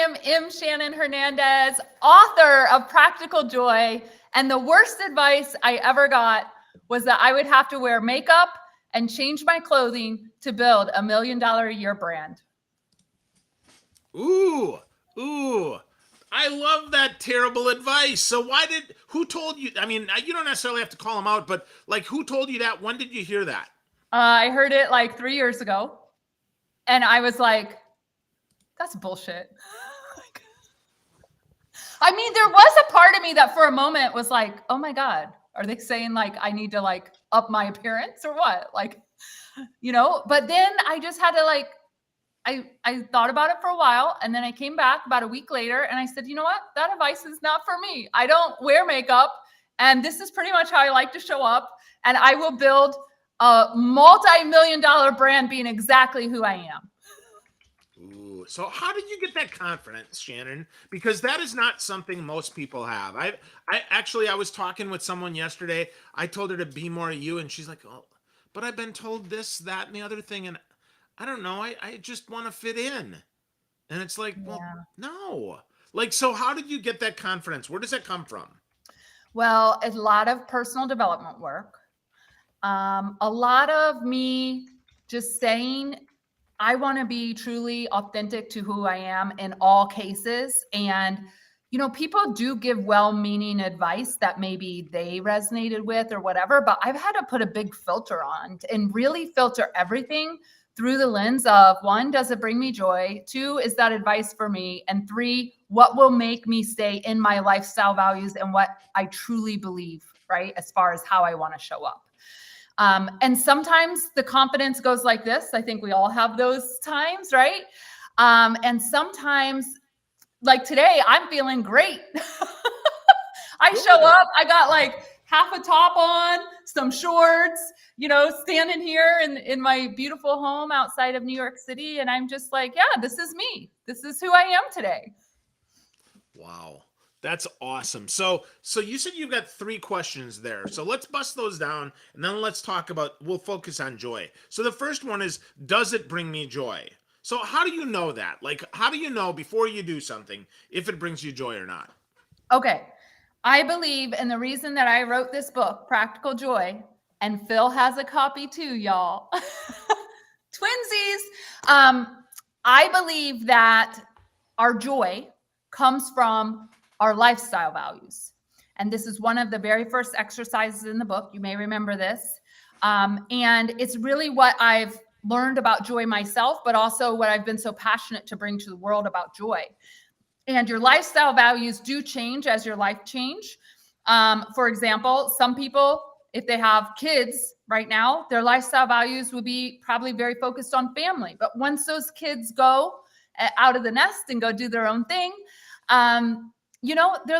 am M. Shannon Hernandez, author of Practical Joy. And the worst advice I ever got was that I would have to wear makeup and change my clothing to build $1 million a year brand. Ooh. I love that terrible advice. So who told you? I mean, you don't necessarily have to call them out, but like, who told you that? When did you hear that? I heard it like 3 years ago. And I was like, that's bullshit. I mean, there was a part of me that for a moment was like, oh my God, are they saying like I need to like up my appearance or what? Like, but then I just had to like, I thought about it for a while, and then I came back about a week later and I said, you know what? That advice is not for me. I don't wear makeup, and this is pretty much how I like to show up, and I will build a multi-million-dollar brand being exactly who I am. Ooh, so how did you get that confidence, Shannon? Because that is not something most people have. I was talking with someone yesterday. I told her to be more you, and she's like, oh, but I've been told this, that, and the other thing, and I don't know. I just want to fit in. And it's like, well, no. Like, so how did you get that confidence? Where does that come from? Well, a lot of personal development work. A lot of me just saying, I want to be truly authentic to who I am in all cases. And, people do give well-meaning advice that maybe they resonated with or whatever, but I've had to put a big filter on and really filter everything through the lens of, 1, does it bring me joy? 2, is that advice for me? And 3, what will make me stay in my lifestyle values and what I truly believe, right? As far as how I want to show up. And sometimes the confidence goes like this. I think we all have those times, right? And sometimes, like today, I'm feeling great. I show up, I got like half a top on, some shorts, standing here in my beautiful home outside of New York City. And I'm just like, yeah, this is me. This is who I am today. Wow. That's awesome. So you said you've got 3 questions there. So let's bust those down, and then we'll focus on joy. So the first one is, does it bring me joy? So how do you know that? Like, how do you know before you do something if it brings you joy or not? Okay. I believe, and the reason that I wrote this book, Practical Joy, and Phil has a copy too, y'all. Twinsies. I believe that our joy comes from our lifestyle values. And this is one of the very first exercises in the book. You may remember this. And it's really what I've learned about joy myself, but also what I've been so passionate to bring to the world about joy. And your lifestyle values do change as your life change. For example, some people, if they have kids right now, their lifestyle values will be probably very focused on family. But once those kids go out of the nest and go do their own thing, their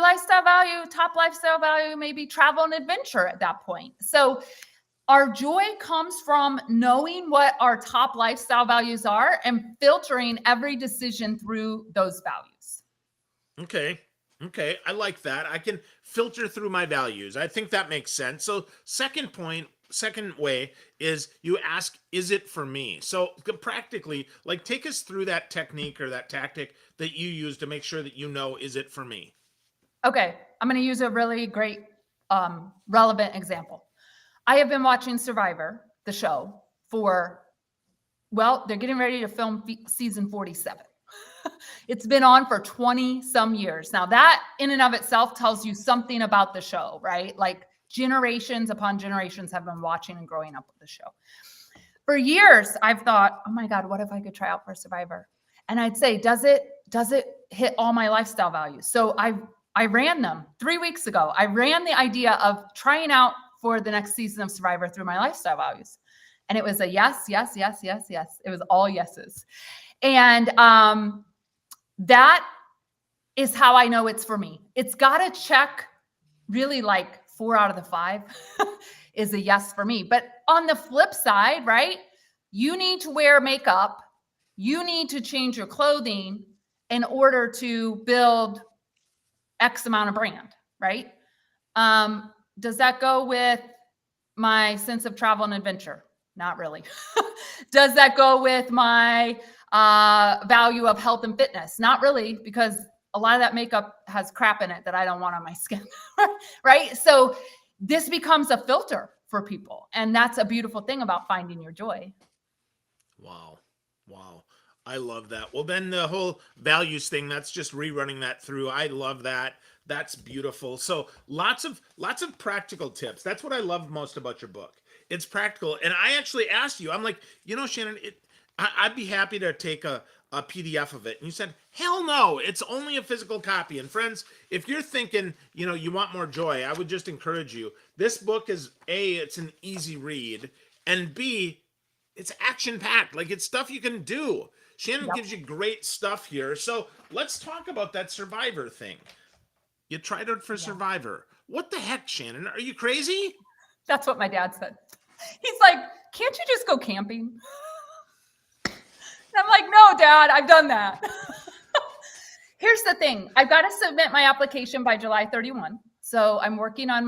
top lifestyle value may be travel and adventure at that point. So our joy comes from knowing what our top lifestyle values are and filtering every decision through those values. Okay. I like that. I can filter through my values. I think that makes sense. So second way is you ask, is it for me? So practically, like, take us through that technique or that tactic that you use to make sure that is it for me? Okay. I'm going to use a really great, relevant example. I have been watching Survivor, the show, they're getting ready to film season 47. It's been on for 20 some years. Now that in and of itself tells you something about the show, right? Like generations upon generations have been watching and growing up with the show. For years, I've thought, oh my God, what if I could try out for Survivor? And I'd say, does it hit all my lifestyle values? So I ran them 3 weeks ago. I ran the idea of trying out for the next season of Survivor through my lifestyle values. And it was a yes, yes, yes, yes, yes. It was all yeses. And that is how I know it's for me. It's got to check really like 4 out of the 5 is a yes for me. But on the flip side, right? You need to wear makeup. You need to change your clothing in order to build X amount of brand, right? Does that go with my sense of travel and adventure? Not really. Does that go with my value of health and fitness. Not really, because a lot of that makeup has crap in it that I don't want on my skin, right? So this becomes a filter for people. And that's a beautiful thing about finding your joy. Wow. Wow. I love that. Well, then the whole values thing, that's just rerunning that through. I love that. That's beautiful. So lots of practical tips. That's what I love most about your book. It's practical. And I actually asked you, I'm like, Shannon, I'd be happy to take a PDF of it. And you said, hell no, it's only a physical copy. And friends, if you're thinking, you want more joy, I would just encourage you. This book is A, it's an easy read, and B, it's action packed. Like, it's stuff you can do. Shannon gives you great stuff here. So let's talk about that Survivor thing. You tried out for Survivor. What the heck, Shannon? Are you crazy? That's what my dad said. He's like, can't you just go camping? And I'm like, no, Dad, I've done that. Here's the thing. I've got to submit my application by July 31. So I'm working on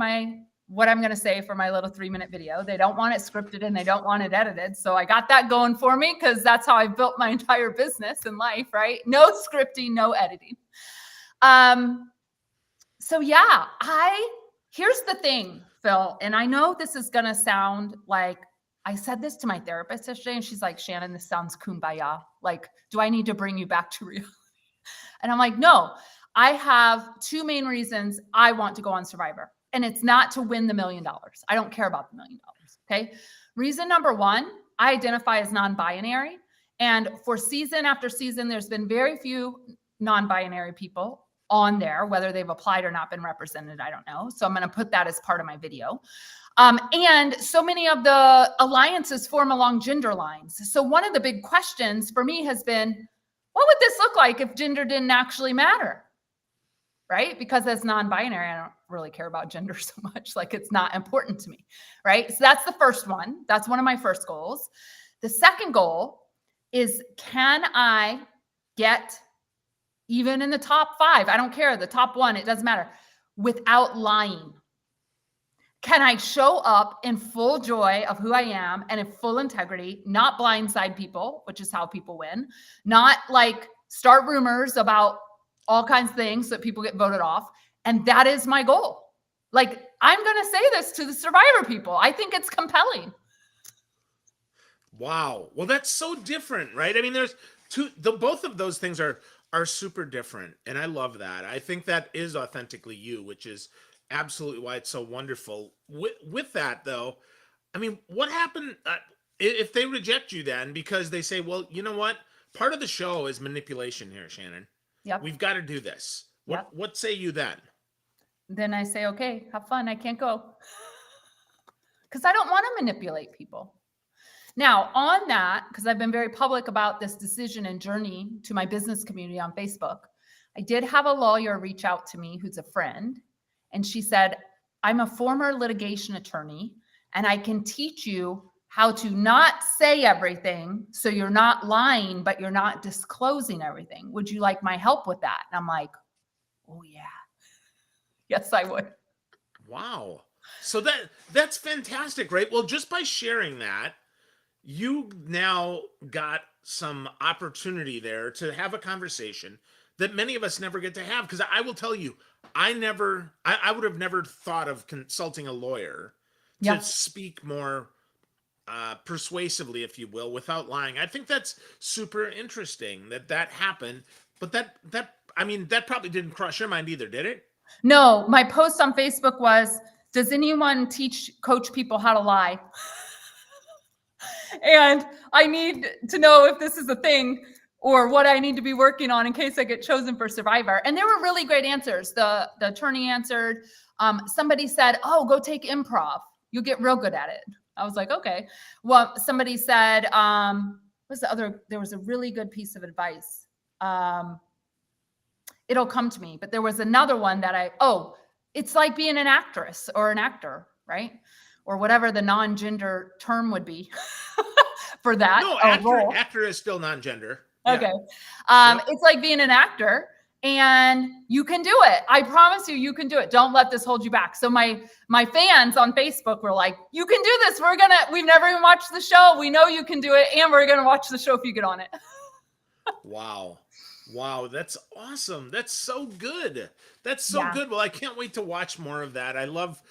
what I'm going to say for my little 3-minute video. They don't want it scripted and they don't want it edited. So I got that going for me because that's how I built my entire business and life, right? No scripting, no editing. So yeah, here's the thing, Phil, and I know this is going to sound like, I said this to my therapist yesterday and she's like, Shannon, this sounds kumbaya. Like, do I need to bring you back to reality? And I'm like, no, I have 2 main reasons I want to go on Survivor. And it's not to win the $1 million. I don't care about the $1 million. Okay. Reason number 1, I identify as non-binary. And for season after season, there's been very few non-binary people on there, whether they've applied or not been represented, I don't know. So I'm going to put that as part of my video. And so many of the alliances form along gender lines. So one of the big questions for me has been, what would this look like if gender didn't actually matter? Right? Because as non-binary, I don't really care about gender so much. Like, it's not important to me. Right? So that's the first one. That's one of my first goals. The second goal is, can I get even in the top 5? I don't care. The top 1, it doesn't matter. Without lying. Can I show up in full joy of who I am and in full integrity, not blindside people, which is how people win, not like start rumors about all kinds of things so that people get voted off. And that is my goal. Like, I'm going to say this to the Survivor people. I think it's compelling. Wow. Well, that's so different, right? I mean, there's both of those things are super different. And I love that. I think that is authentically you, which is absolutely why it's so wonderful. With that, though, I mean, what happened if they reject you then because they say, well, you know what? Part of the show is manipulation here, Shannon. Yep. We've got to do this. What say you then? Then I say, okay, have fun. I can't go. Because I don't want to manipulate people. Now, on that, because I've been very public about this decision and journey to my business community on Facebook, I did have a lawyer reach out to me who's a friend. And she said, I'm a former litigation attorney, and I can teach you how to not say everything so you're not lying, but you're not disclosing everything. Would you like my help with that? And I'm like, oh, yeah. Yes, I would. Wow. So that's fantastic, right? Well, just by sharing that, you now got some opportunity there to have a conversation that many of us never get to have. Because I will tell you, I would have never thought of consulting a lawyer to speak more persuasively, if you will, without lying. I think that's super interesting that happened. But that probably didn't cross your mind either, did it? No, my post on Facebook was, does anyone coach people how to lie? And I need to know if this is a thing or what I need to be working on in case I get chosen for Survivor. And there were really great answers. The attorney answered. Somebody said, oh, go take improv. You'll get real good at it. I was like, okay. Well, somebody said, what's the other? There was a really good piece of advice. It'll come to me. But there was another one that it's like being an actress or an actor, right? Or whatever the non-gender term would be for that. No, actor is still non-gender. Okay. It's like being an actor, and you can do it. I promise you can do it. Don't let this hold you back. So my fans on Facebook were like, you can do this. We've never even watched the show. We know you can do it. And we're going to watch the show if you get on it. Wow. Wow, that's awesome. That's so good. That's so Yeah. good. Well, I can't wait to watch more of that. I love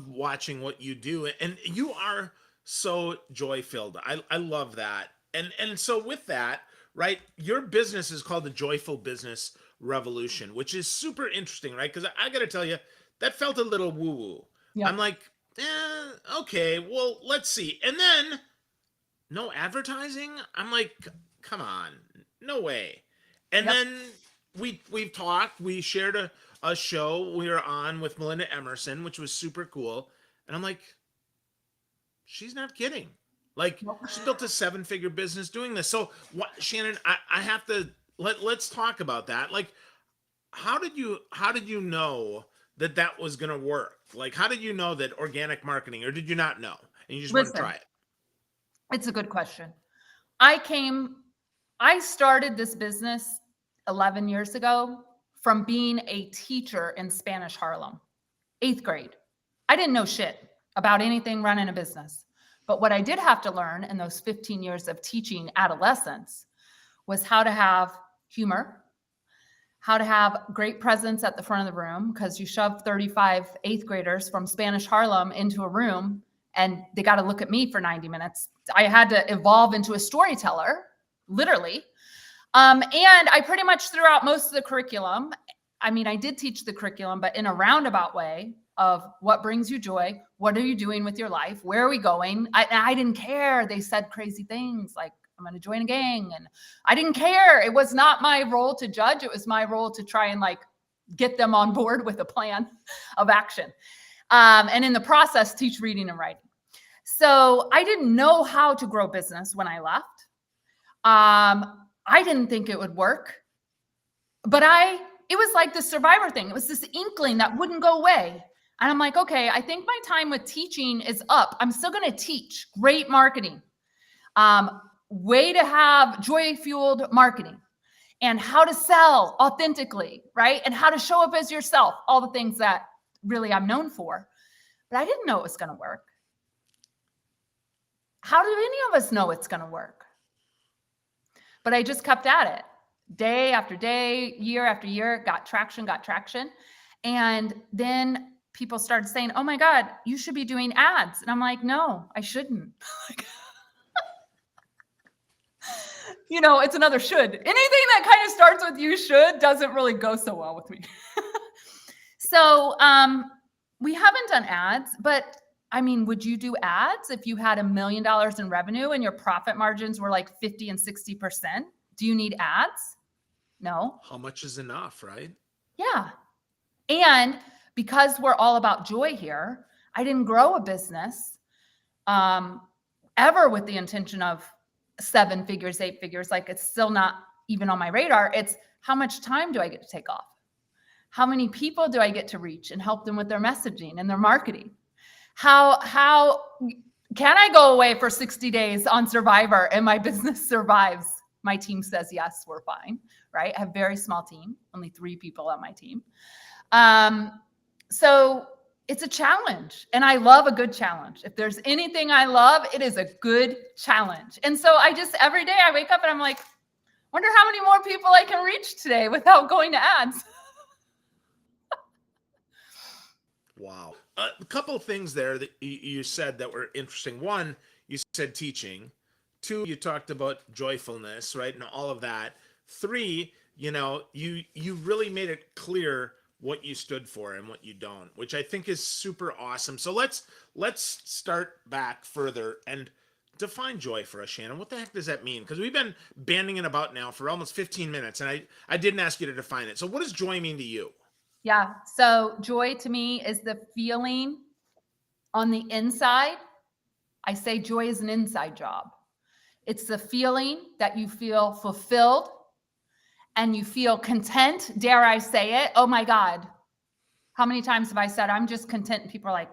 watching what you do, and you are so joy-filled. I love that. And so with that, right? Your business is called the Joyful Business Revolution, which is super interesting, right? Cuz I got to tell you, that felt a little woo-woo. I'm Yep. like, okay, well, let's see. And then no advertising. I'm like, come on, no way. And Yep. then we've talked. We shared a show we were on with Melinda Emerson, which was super cool. And I'm like, she's not kidding. Like Nope. she built a 7-figure business doing this. So what, Shannon? I have to let's talk about that. Like, how did you know that that was gonna work? Like, how did you know that organic marketing, or did you not know and you just want to try Listen, it? it's a good question. I came, I started this business 11 years ago from being a teacher in Spanish Harlem, eighth grade. I didn't know shit about anything running a business. But what I did have to learn in those 15 years of teaching adolescents was how to have humor, how to have great presence at the front of the room, because you shove 35 eighth graders from Spanish Harlem into a room and they got to look at me for 90 minutes. I had to evolve into a storyteller, literally. And I pretty much threw out most of the curriculum. I mean, I did teach the curriculum, but in a roundabout way of what brings you joy. What are you doing with your life? Where are we going? I didn't care. They said crazy things like, I'm going to join a gang. And I didn't care. It was not my role to judge. It was my role to try and like get them on board with a plan of action. And in the process, teach reading and writing. So I didn't know how to grow business when I left. I didn't think it would work, but it was like the survivor thing. It was this inkling that wouldn't go away. And I'm like, okay, I think my time with teaching is up. I'm still going to teach great marketing, way to have joy fueled marketing and how to sell authentically, right? And how to show up as yourself, all the things that really I'm known for. But I didn't know it was going to work. How do any of us know it's going to work? But I just kept at it day after day, year after year, got traction. And then people started saying, oh my God, you should be doing ads. And I'm like, no, I shouldn't. It's another should. Anything that kind of starts with you should doesn't really go so well with me. So we haven't done ads, but I mean, would you do ads if you had $1 million in revenue and your profit margins were like 50 and 60%? Do you need ads? No. How much is enough, right? Yeah. And because we're all about joy here, I didn't grow a business ever with the intention of 7 figures, 8 figures. Like it's still not even on my radar. It's how much time do I get to take off? How many people do I get to reach and help them with their messaging and their marketing? How can I go away for 60 days on Survivor and my business survives? My team says yes, we're fine, right? I have a very small team, only 3 people on my team. So it's a challenge, and I love a good challenge. If there's anything I love, it is a good challenge. And so I just, every day I wake up and I'm like, wonder how many more people I can reach today without going to ads. Wow. A couple of things there that you said that were interesting. One, you said teaching. Two, you talked about joyfulness, right? And all of that. Three, you really made it clear what you stood for and what you don't, which I think is super awesome. So let's start back further and define joy for us, Shannon. What the heck does that mean? Because we've been banding it about now for almost 15 minutes, and I didn't ask you to define it. So what does joy mean to you? Yeah. So joy to me is the feeling on the inside. I say joy is an inside job. It's the feeling that you feel fulfilled and you feel content. Dare I say it? Oh my God. How many times have I said, I'm just content? And people are like,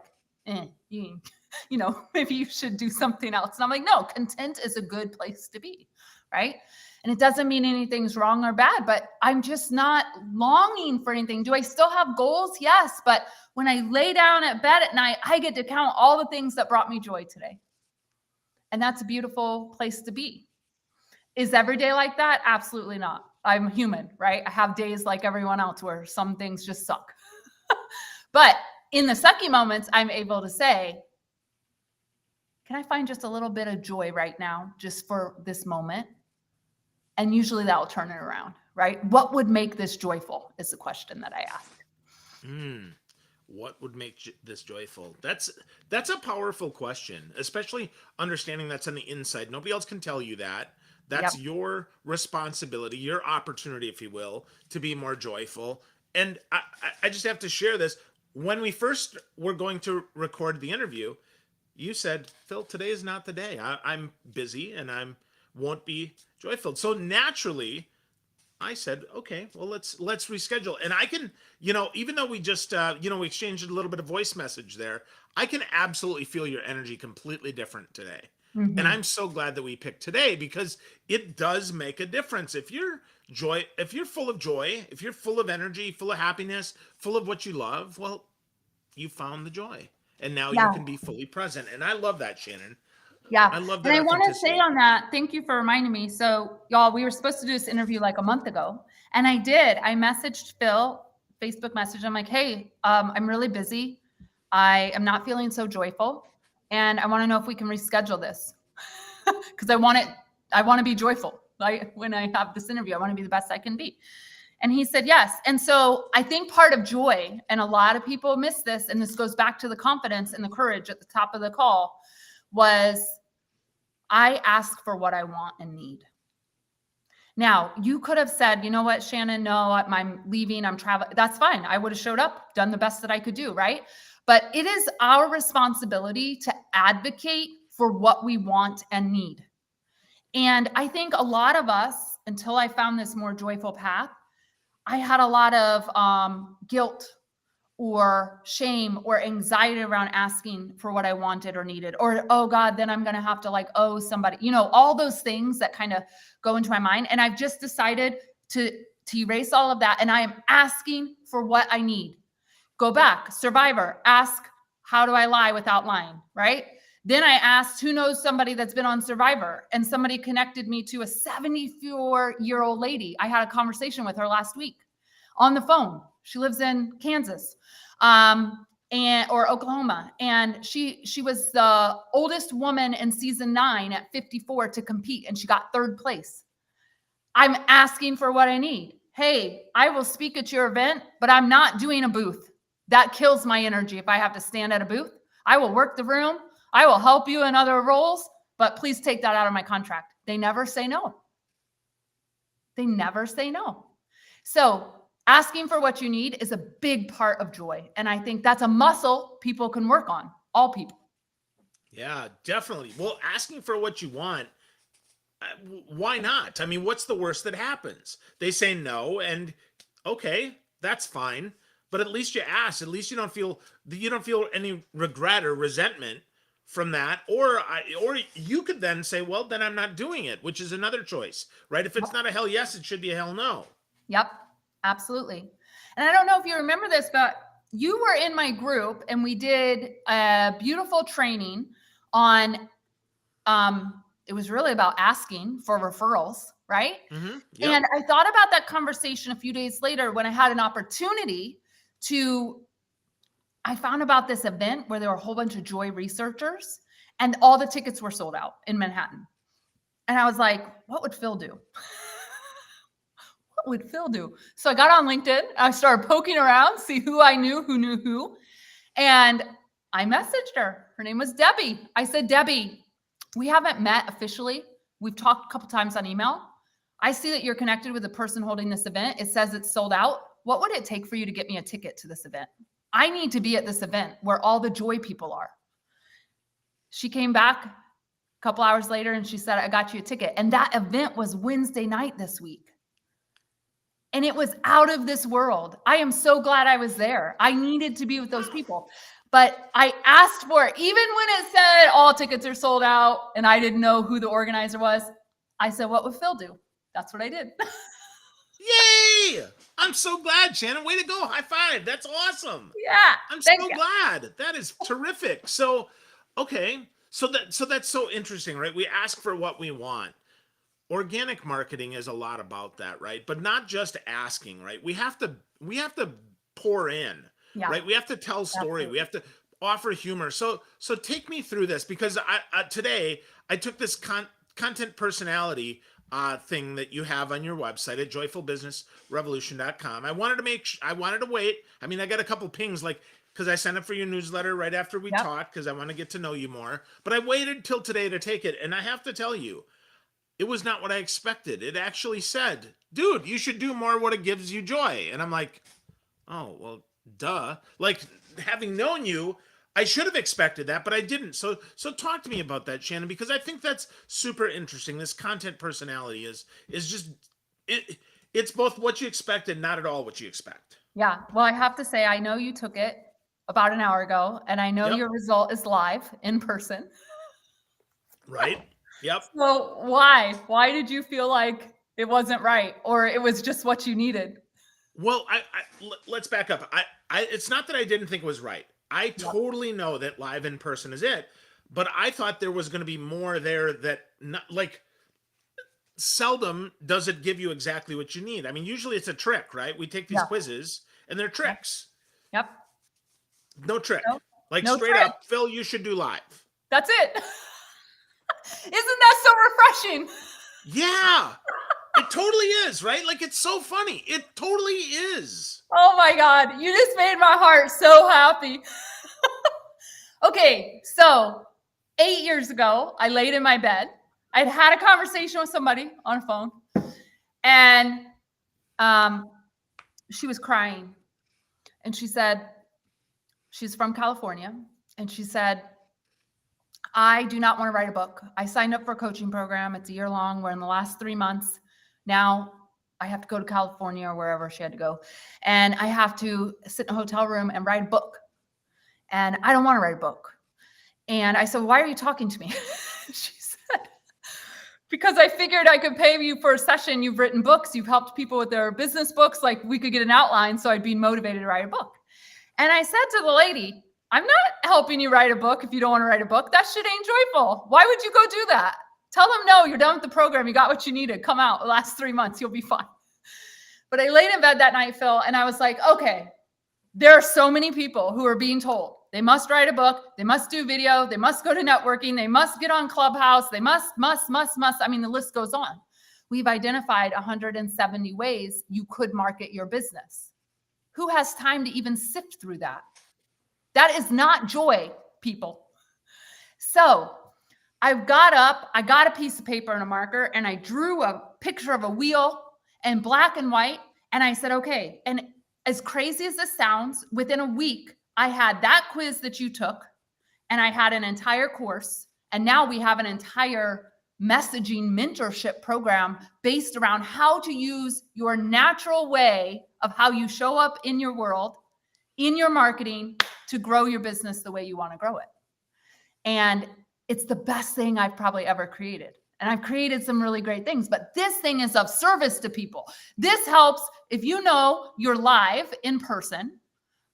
maybe you should do something else. And I'm like, no, content is a good place to be. Right. And it doesn't mean anything's wrong or bad, but I'm just not longing for anything. Do I still have goals? Yes. But when I lay down at bed at night, I get to count all the things that brought me joy today. And that's a beautiful place to be. Is every day like that? Absolutely not. I'm human, right? I have days like everyone else where some things just suck. But in the sucky moments, I'm able to say, can I find just a little bit of joy right now, just for this moment? And usually that will turn it around, right? What would make this joyful is the question that I ask. Mm. What would make this joyful? That's a powerful question, especially understanding that's on the inside. Nobody else can tell you that. Yep. That's your responsibility, your opportunity, if you will, to be more joyful. And I just have to share this. When we first were going to record the interview, you said, Phil, today is not the day. I'm busy and I'm won't be joyful. So naturally, I said, okay, well, let's reschedule. And I can, even though we just, we exchanged a little bit of voice message there, I can absolutely feel your energy completely different today. And Mm-hmm. I'm so glad that we picked today because it does make a difference. If you're full of joy, if you're full of energy, full of happiness, full of what you love, well, you found the joy. And now you Yeah. can be fully present. And I love that, Shannon. Yeah. I love And that I want to say authenticity. on that, thank you for reminding me. So, y'all, we were supposed to do this interview like a month ago. And I did. I messaged Phil, Facebook message. I'm like, hey, I'm really busy. I am not feeling so joyful. And I want to know if we can reschedule this. Because I want to be joyful. Right? When I have this interview, I want to be the best I can be. And he said yes. And so I think part of joy, and a lot of people miss this, and this goes back to the confidence and the courage at the top of the call, was I ask for what I want and need. Now, you could have said, you know what, Shannon, no, I'm leaving, I'm traveling. That's fine. I would have showed up, done the best that I could do, right? But it is our responsibility to advocate for what we want and need. And I think a lot of us, until I found this more joyful path, I had a lot of guilt or shame or anxiety around asking for what I wanted or needed, or, oh God, then I'm going to have to like owe somebody, all those things that kind of go into my mind. And I've just decided to erase all of that. And I am asking for what I need. Go back, Survivor, ask, how do I lie without lying? Right. Then I asked, who knows somebody that's been on Survivor? And somebody connected me to a 74-year-old lady. I had a conversation with her last week on the phone. She lives in Kansas or Oklahoma. And she was the oldest woman in season 9 at 54 to compete, and she got 3rd place. I'm asking for what I need. Hey, I will speak at your event, but I'm not doing a booth. That kills my energy if I have to stand at a booth. I will work the room. I will help you in other roles, but please take that out of my contract. They never say no. They never say no. So asking for what you need is a big part of joy. And I think that's a muscle people can work on, all people. Yeah, definitely. Well, asking for what you want, why not? I mean, what's the worst that happens? They say no, and okay, that's fine. But at least you asked. At least you don't feel any regret or resentment from that. Or you could then say, well, then I'm not doing it, which is another choice, right? If it's not a hell yes, it should be a hell no. Yep, absolutely. And I don't know if you remember this, but you were in my group and we did a beautiful training on it was really about asking for referrals, right? Yep. And I thought about that conversation a few days later when I had an opportunity I found about this event where there were a whole bunch of joy researchers and all the tickets were sold out in Manhattan. And I was like, what would Phil do? What would Phil do? So I got on LinkedIn. I started poking around, see who I knew, who knew who. And I messaged her. Her name was Debbie. I said, Debbie, we haven't met officially. We've talked a couple times on email. I see that you're connected with the person holding this event. It says it's sold out. What would it take for you to get me a ticket to this event? I need to be at this event where all the joy people are. She came back a couple hours later and she said, I got you a ticket. And that event was Wednesday night this week. And it was out of this world. I am so glad I was there. I needed to be with those people. But I asked for it. Even when it said all tickets are sold out and I didn't know who the organizer was, I said, what would Phil do? That's what I did. Yay! I'm so glad, Shannon. Way to go. High five. That's awesome. Yeah. I'm Thank so you. glad. That is terrific. So, okay. So that's so interesting, right? We ask for what we want. organic marketing is a lot about that, right? But not just asking, right? We have to pour in, Yeah, right? We have to tell story. We absolutely. have to offer humor. So take me through this, because today I took this content personality thing that you have on your website at joyfulbusinessrevolution.com. I wanted to wait. I mean, I got a couple pings, like, because I signed up for your newsletter right after we Yep. talked, because I want to get to know you more. But I waited till today to take it, and I have to tell you, it was not what I expected. It actually said, dude, you should do more what it gives you joy. And I'm like, oh, well, duh. Like, having known you, I should have expected that, but I didn't. So talk to me about that, Shannon, because I think that's super interesting. This content personality is just it it's both what you expect and not at all what you expect. Yeah. Well, I have to say, I know you took it about an hour ago, and I know Yep. your result is live in person. Right? Yep. So why? Why did you feel like it wasn't right, or it was just what you needed? Well, let's back up. It's not that I didn't think it was right. I Yep. totally know that live in person is it, but I thought there was going to be more there that not like seldom does it give you exactly what you need. I mean, usually it's a trick, right? We take these Yeah. quizzes and they're Yep. tricks. Yep. No trick. No, Like no straight trick. up, Phil, you should do live. That's it. Isn't that so refreshing? Yeah. It totally is, right? Like, it's so funny. It totally is. Oh my God. You just made my heart so happy. Okay. So 8 years ago, I laid in my bed. I'd had a conversation with somebody on a phone, and she was crying. And she said, she's from California. And she said, I do not want to write a book. I signed up for a coaching program. It's a year long. We're in the last 3 months. Now I have to go to California or wherever she had to go. And I have to sit in a hotel room and write a book. And I don't want to write a book. And I said, why are you talking to me? She said, because I figured I could pay you for a session. You've written books. You've helped people with their business books. Like, we could get an outline, so I'd be motivated to write a book. And I said to the lady, I'm not helping you write a book if you don't want to write a book. That shit ain't joyful. Why would you go do that? Tell them, no, you're done with the program. You got what you needed. Come out the last 3 months. You'll be fine. But I laid in bed that night, Phil, and I was like, okay, there are so many people who are being told they must write a book, they must do video, they must go to networking, they must get on Clubhouse, they must. I mean, the list goes on. We've identified 170 ways you could market your business. Who has time to even sift through that? That is not joy, people. So I got up, I got a piece of paper and a marker, and I drew a picture of a wheel in black and white. And I said, okay. And as crazy as this sounds, within a week, I had that quiz that you took, and I had an entire course. And now we have an entire messaging mentorship program based around how to use your natural way of how you show up in your world, in your marketing, to grow your business the way you want to grow it. And it's the best thing I've probably ever created. And I've created some really great things, but this thing is of service to people. This helps if you know you're live in person,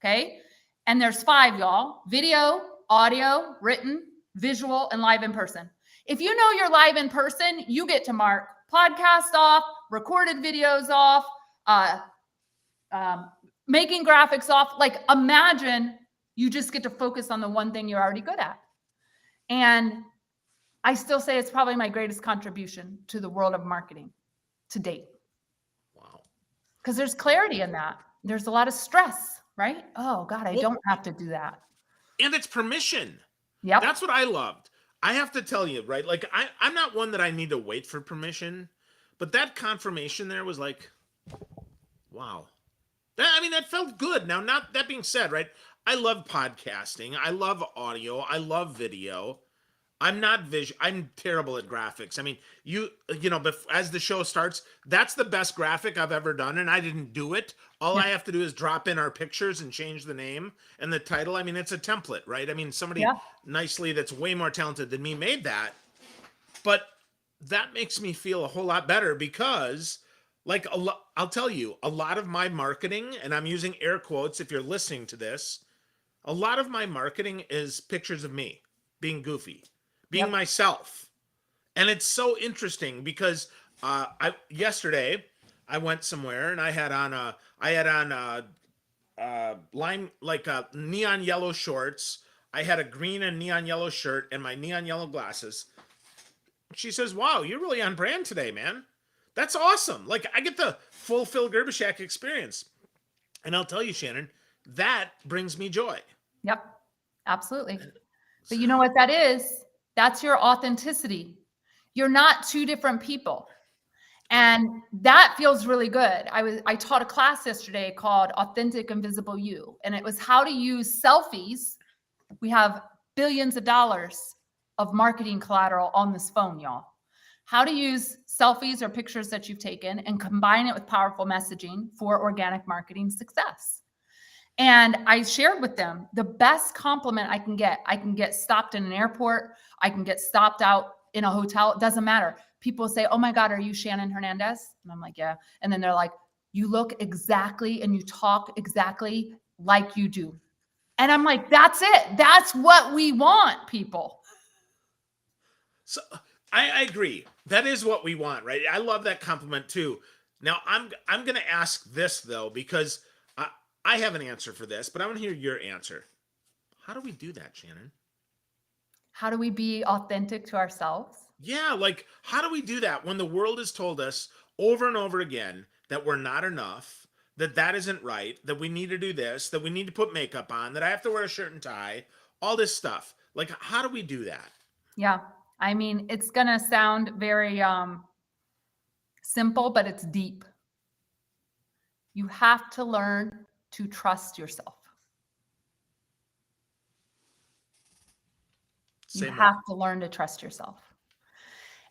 okay? And there's 5, y'all: video, audio, written, visual, and live in person. If you know you're live in person, you get to mark podcast off, recorded videos off, making graphics off. Like, imagine you just get to focus on the one thing you're already good at. And I still say it's probably my greatest contribution to the world of marketing to date. Wow. Because there's clarity in that. There's a lot of stress, right? Oh God, I don't have to do that. And it's permission. Yep. That's what I loved. I have to tell you, right? Like, I'm not one that I need to wait for permission, but that confirmation there was like, wow. That felt good. Now, not that being said, right? I love podcasting. I love audio. I love video. I'm not I'm terrible at graphics. I mean, but as the show starts, that's the best graphic I've ever done, and I didn't do it. All I have to do is drop in our pictures and change the name and the title. I mean, it's a template, right? I mean, somebody nicely that's way more talented than me made that. But that makes me feel a whole lot better, because, like, I'll tell you, a lot of my marketing, and I'm using air quotes if you're listening to this, a lot of my marketing is pictures of me being goofy, being myself. And it's so interesting because I yesterday I went somewhere and I had on lime like neon yellow shorts. I had a green and neon yellow shirt and my neon yellow glasses. She says, "Wow, you're really on brand today, man. That's awesome. Like I get the full Phil Gerbishak experience." And I'll tell you, Shannon, that brings me joy. Yep, absolutely. But you know what that is? That's your authenticity. You're not two different people. Right. And that feels really good. I taught a class yesterday called Authentic Invisible You, and it was how to use selfies. We have billions of dollars of marketing collateral on this phone, y'all. How to use selfies or pictures that you've taken and combine it with powerful messaging for organic marketing success. And I shared with them the best compliment I can get stopped in an airport. I can get stopped out in a hotel. It doesn't matter. People say, "Oh my God, are you Shannon Hernandez?" And I'm like, "Yeah." And then they're like, "You look exactly and you talk exactly like you do." And I'm like, "That's it. That's what we want, people." So I agree. That is what we want, right? I love that compliment too. Now I'm gonna ask this though, because I have an answer for this, but I want to hear your answer. How do we do that, Shannon? How do we be authentic to ourselves? Yeah, like how do we do that when the world has told us over and over again that we're not enough, that that isn't right, that we need to do this, that we need to put makeup on, that I have to wear a shirt and tie, all this stuff. Like how do we do that? Yeah. I mean, it's going to sound very simple, but it's deep. You have to learn to trust yourself. You Say have more. to learn to trust yourself.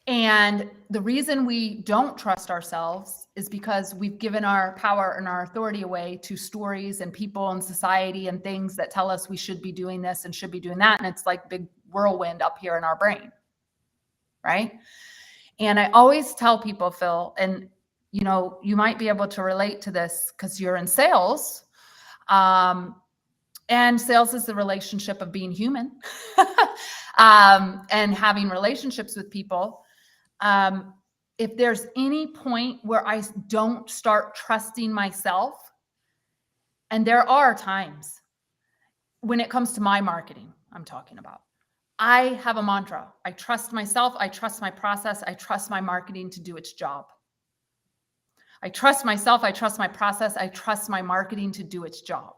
And the reason we don't trust ourselves is because we've given our power and our authority away to stories and people and society and things that tell us we should be doing this and should be doing that. And it's like big whirlwind up here in our brain. Right. And I always tell people, Phil, and you might be able to relate to this because you're in sales. And sales is the relationship of being human and having relationships with people. If there's any point where I don't start trusting myself, and there are times when it comes to my marketing, I'm talking about, I have a mantra. I trust myself. I trust my process. I trust my marketing to do its job. I trust myself. I trust my process. I trust my marketing to do its job.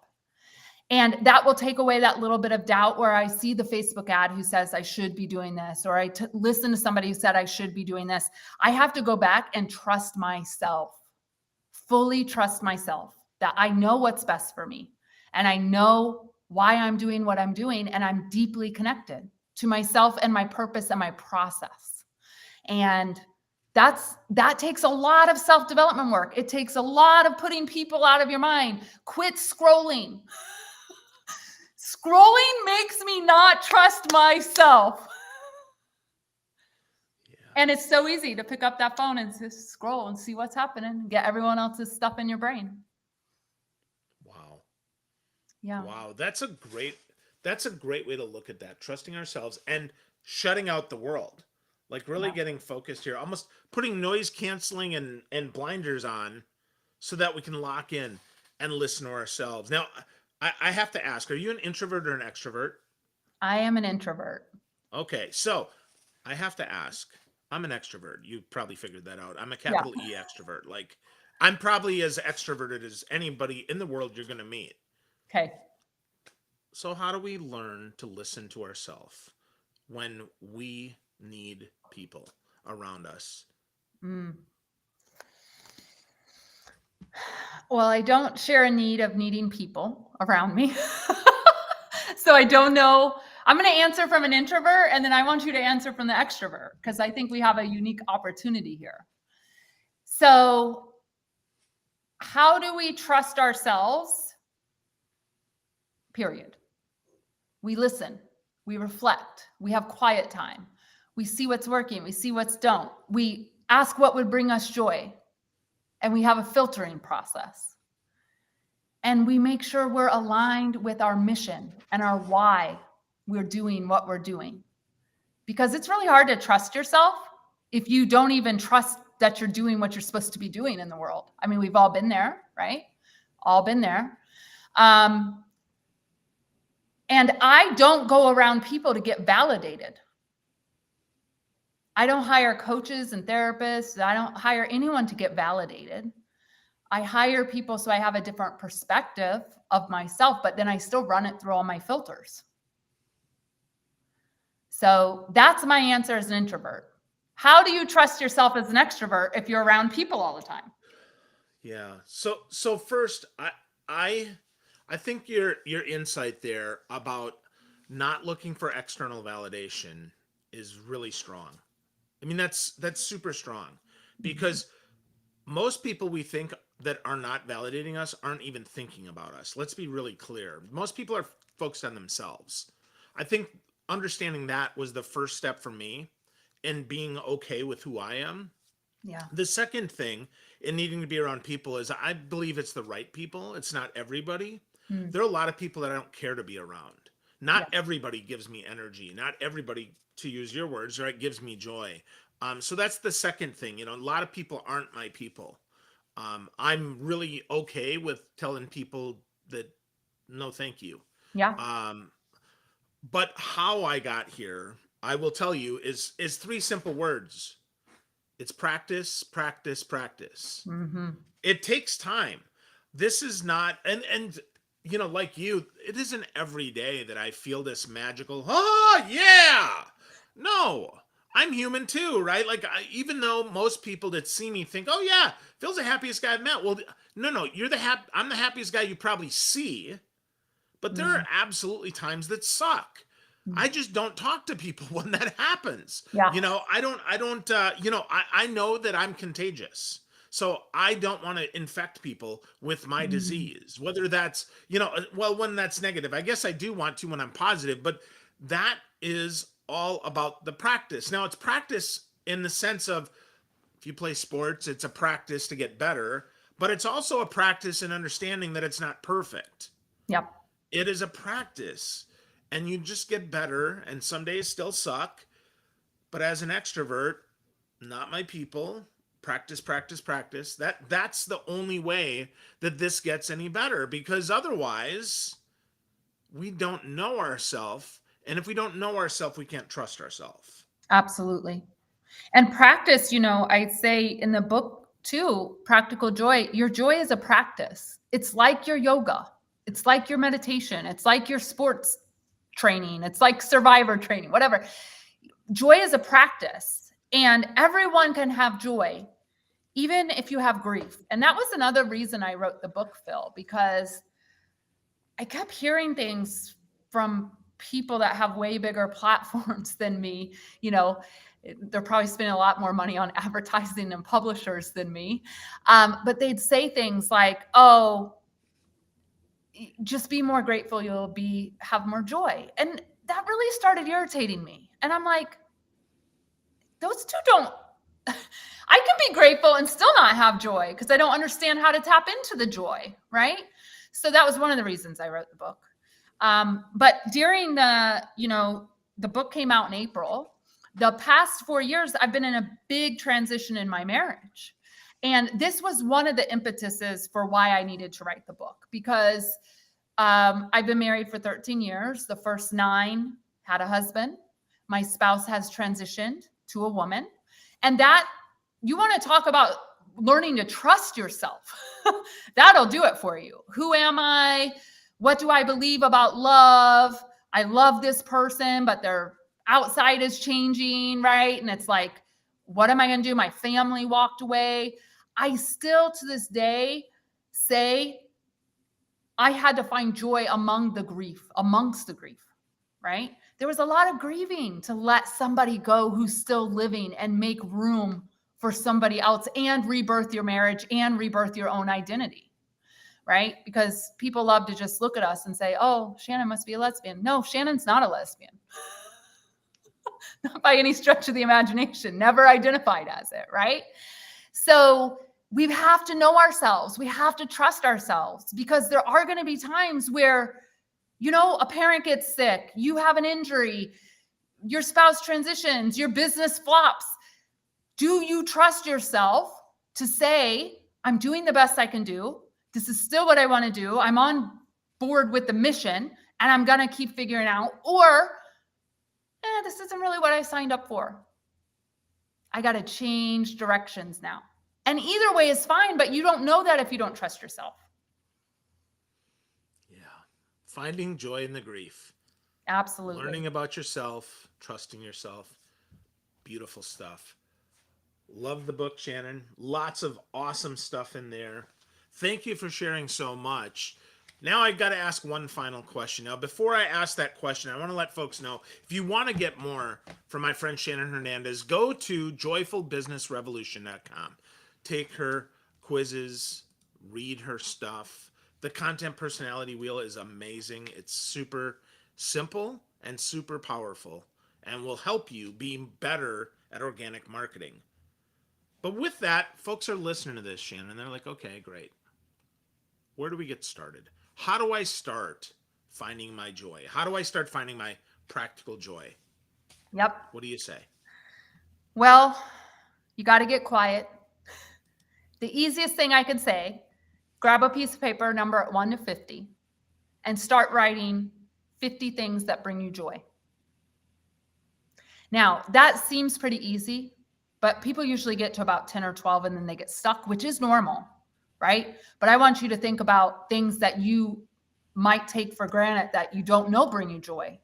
And that will take away that little bit of doubt where I see the Facebook ad who says I should be doing this, or I listen to somebody who said I should be doing this. I have to go back and trust myself, fully trust myself that I know what's best for me. And I know why I'm doing what I'm doing. And I'm deeply connected to myself and my purpose and my process. And that takes a lot of self-development work. It takes a lot of putting people out of your mind. Quit scrolling. Scrolling makes me not trust myself. Yeah. And it's so easy to pick up that phone and just scroll and see what's happening and get everyone else's stuff in your brain. Wow. Yeah. Wow, that's a great way to look at that. Trusting ourselves and shutting out the world. Like really Yeah. getting focused here. Almost putting noise canceling and blinders on so that we can lock in and listen to ourselves. Now, I have to ask, are you an introvert or an extrovert? I am an introvert. Okay, so I have to ask. I'm an extrovert. You probably figured that out. I'm a Yeah. capital E extrovert. Like I'm probably as extroverted as anybody in the world you're going to meet. Okay. So, how do we learn to listen to ourselves when we need people around us? Mm. Well, I don't share a need of needing people around me. So I don't know. I'm going to answer from an introvert, and then I want you to answer from the extrovert because I think we have a unique opportunity here. So, how do we trust ourselves? Period. We listen, we reflect, we have quiet time, we see what's working, we see what's don't. We ask what would bring us joy, and we have a filtering process. And we make sure we're aligned with our mission and our why we're doing what we're doing. Because it's really hard to trust yourself if you don't even trust that you're doing what you're supposed to be doing in the world. I mean, we've all been there, right? All been there. And I don't go around people to get validated. I don't hire coaches and therapists. I don't hire anyone to get validated. I hire people so I have a different perspective of myself, but then I still run it through all my filters. So that's my answer as an introvert. How do you trust yourself as an extrovert if you're around people all the time? Yeah. So first, I I think your insight there about not looking for external validation is really strong. I mean, that's super strong because most people we think that are not validating us aren't even thinking about us. Let's be really clear. Most people are focused on themselves. I think understanding that was the first step for me and being okay with who I am. Yeah. The second thing in needing to be around people is I believe it's the right people. It's not everybody. Mm. There are a lot of people that I don't care to be around. Not Yeah. everybody gives me energy. Not everybody, to use your words, right, gives me joy. So that's the second thing. You know, a lot of people aren't my people. I'm really okay with telling people that no, thank you. Yeah. Um, but how I got here, I will tell you, is three simple words. It's practice, practice, practice. Mm-hmm. It takes time. This is not, and you know, like you, it isn't every day that I feel this magical, oh yeah. No, I'm human too, right? Like even though most people that see me think, oh yeah, Phil's the happiest guy I've met. Well, no, I'm the happiest guy you probably see, but there Mm-hmm. are absolutely times that suck. I just don't talk to people when that happens. Yeah. You know, I know that I'm contagious. So I don't want to infect people with my Mm. disease, whether that's, well, when that's negative. I guess I do want to when I'm positive, but that is all about the practice. Now, it's practice in the sense of if you play sports, it's a practice to get better, but it's also a practice in understanding that it's not perfect. Yep. It is a practice and you just get better, and some days still suck, but as an extrovert, not my people, practice, practice, practice. That's the only way that this gets any better, because otherwise we don't know ourselves, and if we don't know ourselves, we can't trust ourselves. Absolutely. And practice, I say in the book too, Practical Joy, your joy is a practice. It's like your yoga. It's like your meditation. It's like your sports training. It's like survivor training, whatever. Joy is a practice, and everyone can have joy, even if you have grief. And that was another reason I wrote the book, Phil, because I kept hearing things from people that have way bigger platforms than me. They're probably spending a lot more money on advertising and publishers than me. But they'd say things like, oh, just be more grateful, you'll have more joy. And that really started irritating me. And I'm like, those two don't, I can be grateful and still not have joy because I don't understand how to tap into the joy, right? So that was one of the reasons I wrote the book. But during the book came out in April. The past 4 years, I've been in a big transition in my marriage. And this was one of the impetuses for why I needed to write the book, because I've been married for 13 years. The first 9 had a husband. My spouse has transitioned to a woman. And that, you want to talk about learning to trust yourself. That'll do it for you. Who am I? What do I believe about love? I love this person, but their outside is changing, right? And it's like, what am I going to do? My family walked away. I still, to this day, say I had to find joy amongst the grief, right? There was a lot of grieving to let somebody go who's still living and make room for somebody else and rebirth your marriage and rebirth your own identity, right? Because people love to just look at us and say, oh, Shannon must be a lesbian. No, Shannon's not a lesbian. Not by any stretch of the imagination, never identified as it, right? So we have to know ourselves. We have to trust ourselves, because there are going to be times where, a parent gets sick, you have an injury, your spouse transitions, your business flops. Do you trust yourself to say, I'm doing the best I can do? This is still what I want to do. I'm on board with the mission and I'm going to keep figuring out, or this isn't really what I signed up for. I got to change directions now. And either way is fine, but you don't know that if you don't trust yourself. Yeah. Finding joy in the grief. Absolutely. Learning about yourself, trusting yourself. Beautiful stuff. Love the book, Shannon. Lots of awesome stuff in there. Thank you for sharing so much. Now I got to ask one final question. Now, before I ask that question, I want to let folks know, if you want to get more from my friend Shannon Hernandez, go to joyfulbusinessrevolution.com. Take her quizzes, read her stuff. The content personality wheel is amazing. It's super simple and super powerful and will help you be better at organic marketing. But with that, folks are listening to this, Shannon. They're like, okay, great. Where do we get started? How do I start finding my joy? How do I start finding my practical joy? Yep. What do you say? Well, you got to get quiet. The easiest thing I could say, grab a piece of paper, number it 1 to 50, and start writing 50 things that bring you joy. Now, that seems pretty easy, but people usually get to about 10 or 12 and then they get stuck, which is normal, right? But I want you to think about things that you might take for granted that you don't know bring you joy.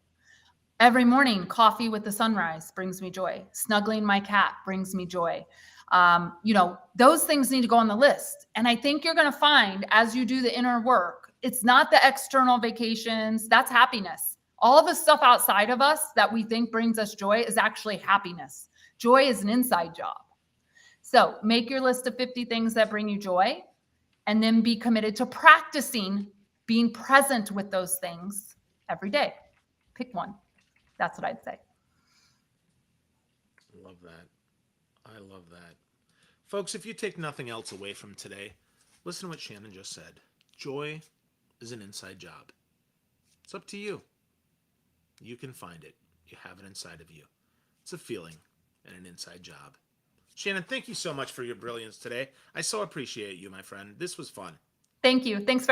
Every morning, coffee with the sunrise brings me joy. Snuggling my cat brings me joy. Those things need to go on the list. And I think you're going to find as you do the inner work, it's not the external vacations, that's happiness. All the stuff outside of us that we think brings us joy is actually happiness. Joy is an inside job. So make your list of 50 things that bring you joy, and then be committed to practicing being present with those things every day. Pick one. That's what I'd say. Love that. I love that. Folks, if you take nothing else away from today, listen to what Shannon just said. Joy is an inside job. It's up to you. You can find it. You have it inside of you. It's a feeling and an inside job. Shannon, thank you so much for your brilliance today. I so appreciate you, my friend. This was fun. Thank you. Thanks for